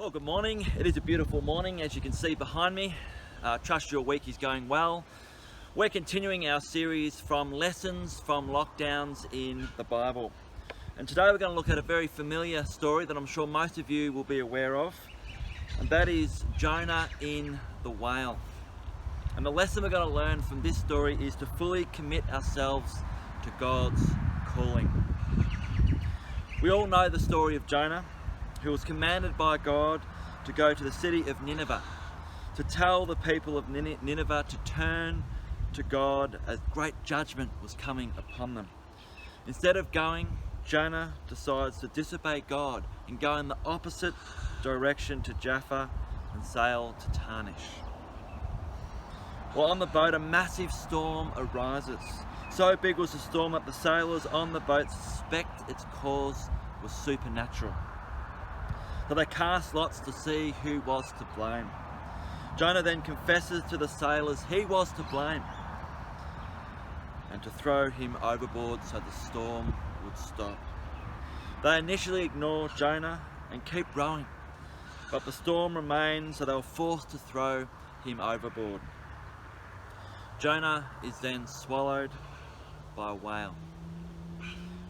Well, good morning. It is a beautiful morning, as you can see behind me. Trust your week is going well. We're continuing our series from lessons from lockdowns in the Bible. And today we're going to look at a very familiar story that I'm sure most of you will be aware of. And that is Jonah in the whale. And the lesson we're going to learn from this story is to fully commit ourselves to God's calling. We all know the story of Jonah, who was commanded by God to go to the city of Nineveh, to tell the people of Nineveh to turn to God as great judgment was coming upon them. Instead of going, Jonah decides to disobey God and go in the opposite direction to Jaffa and sail to Tarshish. While on the boat, a massive storm arises. So big was the storm that the sailors on the boat suspect its cause was supernatural. So they cast lots to see who was to blame. Jonah then confesses to the sailors he was to blame and to throw him overboard so the storm would stop. They initially ignore Jonah and keep rowing, but the storm remains, so they were forced to throw him overboard. Jonah is then swallowed by a whale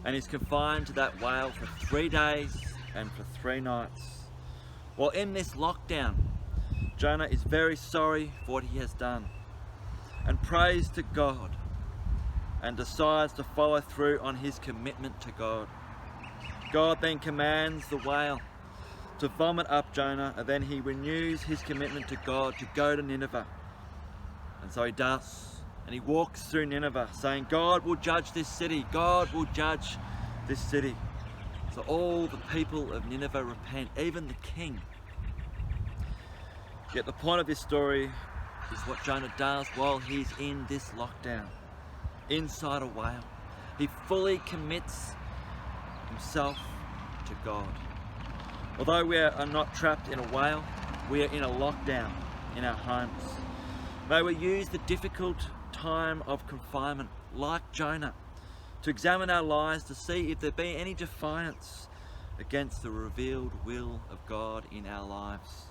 and is confined to that whale for 3 days and for 3 nights. While in this lockdown, Jonah is very sorry for what he has done and prays to God and decides to follow through on his commitment to God. God then commands the whale to vomit up Jonah, and then he renews his commitment to God to go to Nineveh. And so he does, and he walks through Nineveh saying, God will judge this city, God will judge this city. So all the people of Nineveh repent, even the king. Yet the point of this story is what Jonah does while he's in this lockdown, inside a whale. He fully commits himself to God. Although we are not trapped in a whale, we are in a lockdown in our homes. May we use the difficult time of confinement, like Jonah, to examine our lives to see if there be any defiance against the revealed will of God in our lives.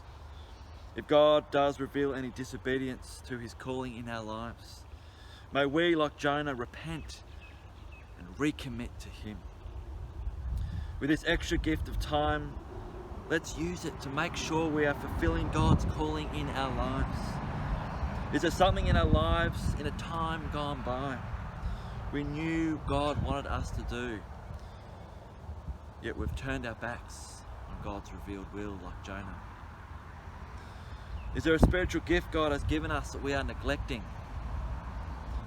If God does reveal any disobedience to his calling in our lives, may we, like Jonah, repent and recommit to him. With this extra gift of time, let's use it to make sure we are fulfilling God's calling in our lives. Is there something in our lives in a time gone by we knew God wanted us to do, yet we've turned our backs on God's revealed will, like Jonah? Is there a spiritual gift God has given us that we are neglecting?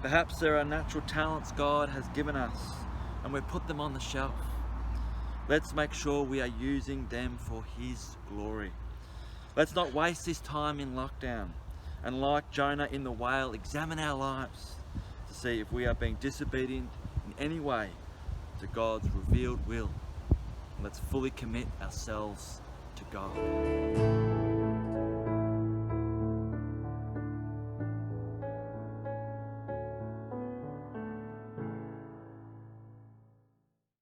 Perhaps there are natural talents God has given us and we've put them on the shelf. Let's make sure we are using them for his glory. Let's not waste this time in lockdown, and like Jonah in the whale, examine our lives to see if we are being disobedient in any way to God's revealed will. Let's fully commit ourselves to God.